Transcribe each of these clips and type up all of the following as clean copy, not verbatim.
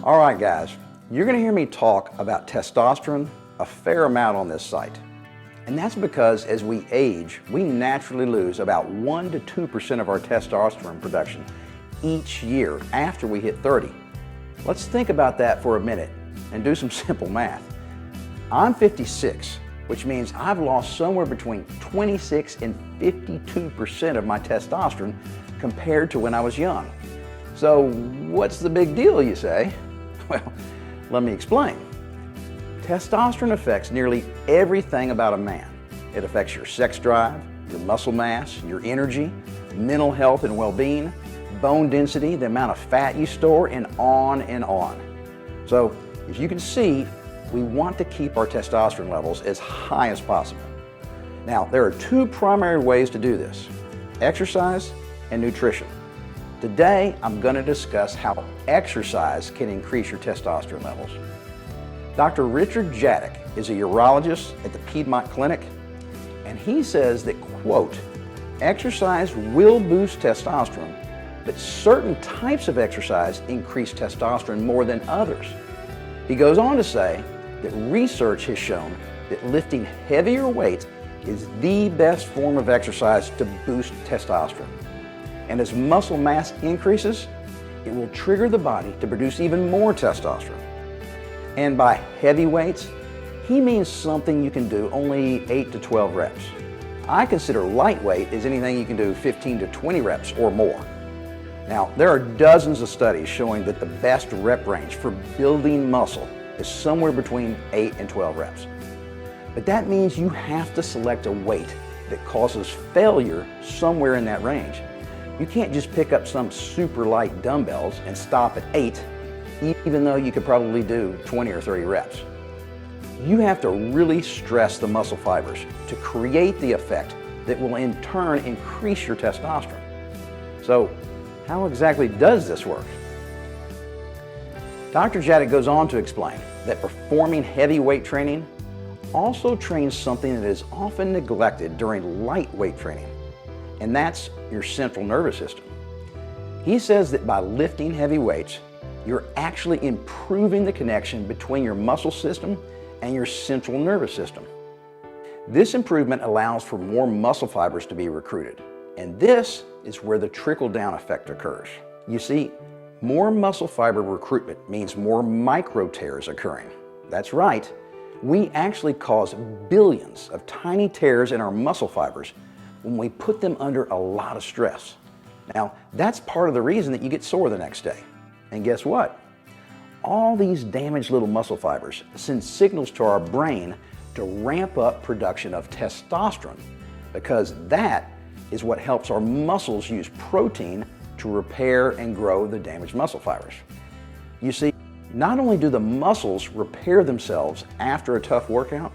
All right, guys, you're going to hear me talk about testosterone a fair amount on this site. And that's because as we age, we naturally lose about 1 to 2% of our testosterone production each year after we hit 30. Let's think about that for a minute and do some simple math. I'm 56, which means I've lost somewhere between 26 and 52% of my testosterone compared to when I was young. So what's the big deal, you say? Well, let me explain. Testosterone affects nearly everything about a man. It affects your sex drive, your muscle mass, your energy, mental health and well-being, bone density, the amount of fat you store, and on and on. So, as you can see, we want to keep our testosterone levels as high as possible. Now, there are two primary ways to do this: exercise and nutrition. Today, I'm going to discuss how exercise can increase your testosterone levels. Dr. Richard Jadek is a urologist at the Piedmont Clinic, and he says that, quote, exercise will boost testosterone, but certain types of exercise increase testosterone more than others. He goes on to say that research has shown that lifting heavier weights is the best form of exercise to boost testosterone. And as muscle mass increases, it will trigger the body to produce even more testosterone. And by heavy weights, he means something you can do only 8 to 12 reps. I consider lightweight as anything you can do 15 to 20 reps or more. Now, there are dozens of studies showing that the best rep range for building muscle is somewhere between 8 and 12 reps. But that means you have to select a weight that causes failure somewhere in that range. You can't just pick up some super light dumbbells and stop at 8, even though you could probably do 20 or 30 reps. You have to really stress the muscle fibers to create the effect that will in turn increase your testosterone. So, how exactly does this work? Dr. Jadek goes on to explain that performing heavy weight training also trains something that is often neglected during lightweight training, and that's your central nervous system. He says that by lifting heavy weights, you're actually improving the connection between your muscle system and your central nervous system. This improvement allows for more muscle fibers to be recruited, and this is where the trickle-down effect occurs. You see, more muscle fiber recruitment means more micro tears occurring. That's right, we actually cause billions of tiny tears in our muscle fibers when we put them under a lot of stress. Now, that's part of the reason that you get sore the next day. And guess what? All these damaged little muscle fibers send signals to our brain to ramp up production of testosterone, because that is what helps our muscles use protein to repair and grow the damaged muscle fibers. You see, not only do the muscles repair themselves after a tough workout,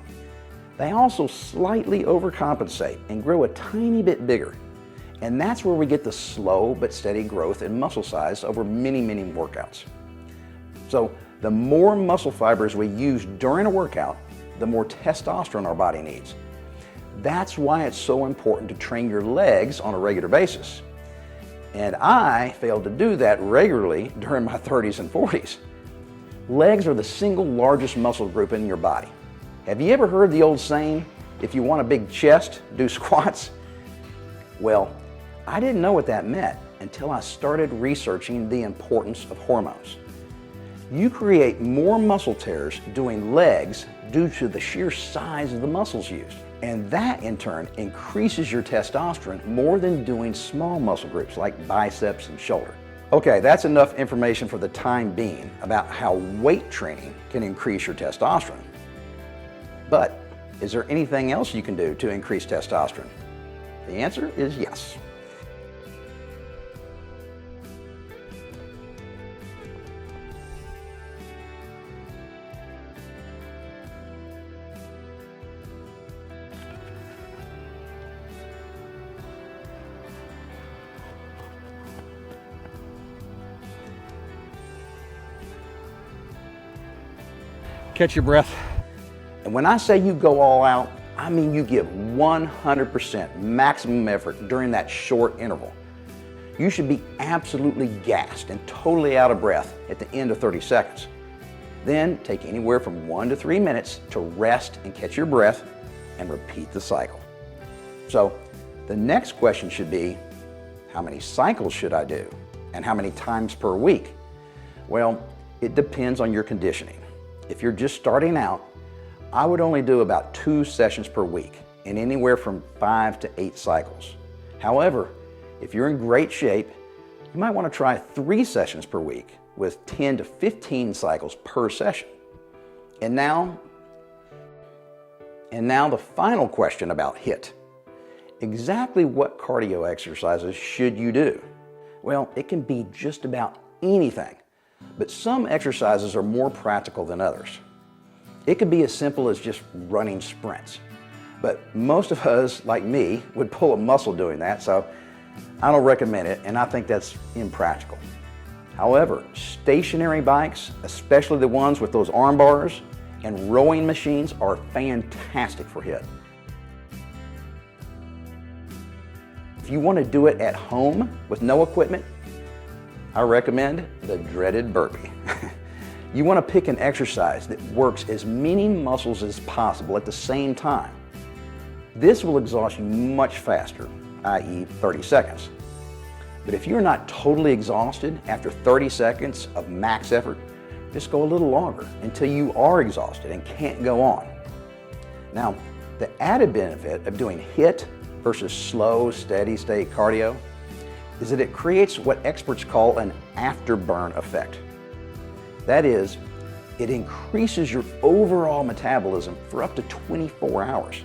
they also slightly overcompensate and grow a tiny bit bigger. And that's where we get the slow but steady growth in muscle size over many, many workouts. So the more muscle fibers we use during a workout, the more testosterone our body needs. That's why it's so important to train your legs on a regular basis. And I failed to do that regularly during my 30s and 40s. Legs are the single largest muscle group in your body. Have you ever heard the old saying, if you want a big chest, do squats? Well, I didn't know what that meant until I started researching the importance of hormones. You create more muscle tears doing legs due to the sheer size of the muscles used. And that in turn increases your testosterone more than doing small muscle groups like biceps and shoulder. Okay, that's enough information for the time being about how weight training can increase your testosterone. But is there anything else you can do to increase testosterone? The answer is yes. Catch your breath. And when I say you go all out, I mean you give 100% maximum effort during that short interval. You should be absolutely gassed and totally out of breath at the end of 30 seconds. Then take anywhere from 1 to 3 minutes to rest and catch your breath and repeat the cycle. So the next question should be, how many cycles should I do? And how many times per week? Well, it depends on your conditioning. If you're just starting out, I would only do about 2 sessions per week and anywhere from 5 to 8 cycles. However, if you're in great shape, you might want to try 3 sessions per week with 10 to 15 cycles per session. And now the final question about HIIT. Exactly what cardio exercises should you do? Well, it can be just about anything, but some exercises are more practical than others. It could be as simple as just running sprints, but most of us, like me, would pull a muscle doing that, so I don't recommend it, and I think that's impractical. However, stationary bikes, especially the ones with those arm bars, and rowing machines are fantastic for HIIT. If you want to do it at home with no equipment, I recommend the dreaded burpee. You want to pick an exercise that works as many muscles as possible at the same time. This will exhaust you much faster, i.e. 30 seconds. But if you're not totally exhausted after 30 seconds of max effort, just go a little longer until you are exhausted and can't go on. Now, the added benefit of doing HIIT versus slow, steady state cardio is that it creates what experts call an afterburn effect. That is, it increases your overall metabolism for up to 24 hours,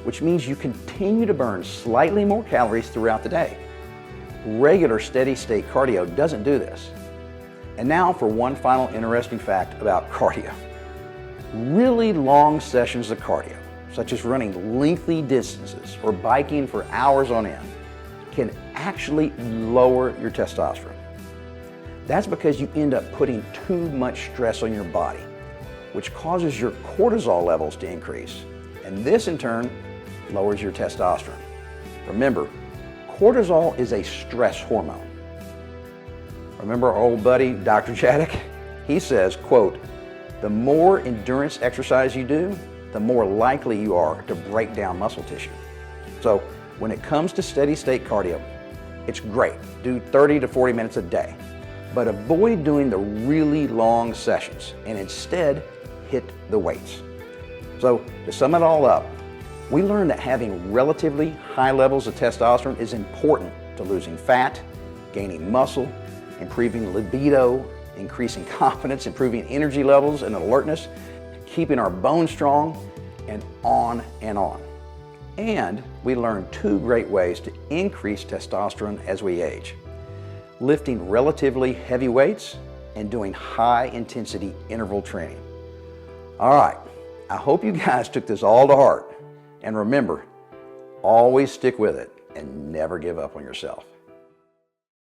which means you continue to burn slightly more calories throughout the day. Regular steady state cardio doesn't do this. And now for one final interesting fact about cardio. Really long sessions of cardio, such as running lengthy distances or biking for hours on end, can actually lower your testosterone. That's because you end up putting too much stress on your body, which causes your cortisol levels to increase, and this in turn lowers your testosterone. Remember, cortisol is a stress hormone. Remember our old buddy, Dr. Chaddock? He says, quote, "The more endurance exercise you do, the more likely you are to break down muscle tissue." So when it comes to steady state cardio, it's great. Do 30 to 40 minutes a day, but avoid doing the really long sessions and instead hit the weights. So to sum it all up, we learned that having relatively high levels of testosterone is important to losing fat, gaining muscle, improving libido, increasing confidence, improving energy levels and alertness, keeping our bones strong, and on and on. And we learned 2 great ways to increase testosterone as we age: lifting relatively heavy weights and doing high intensity interval training. All right, I hope you guys took this all to heart. And remember, always stick with it and never give up on yourself.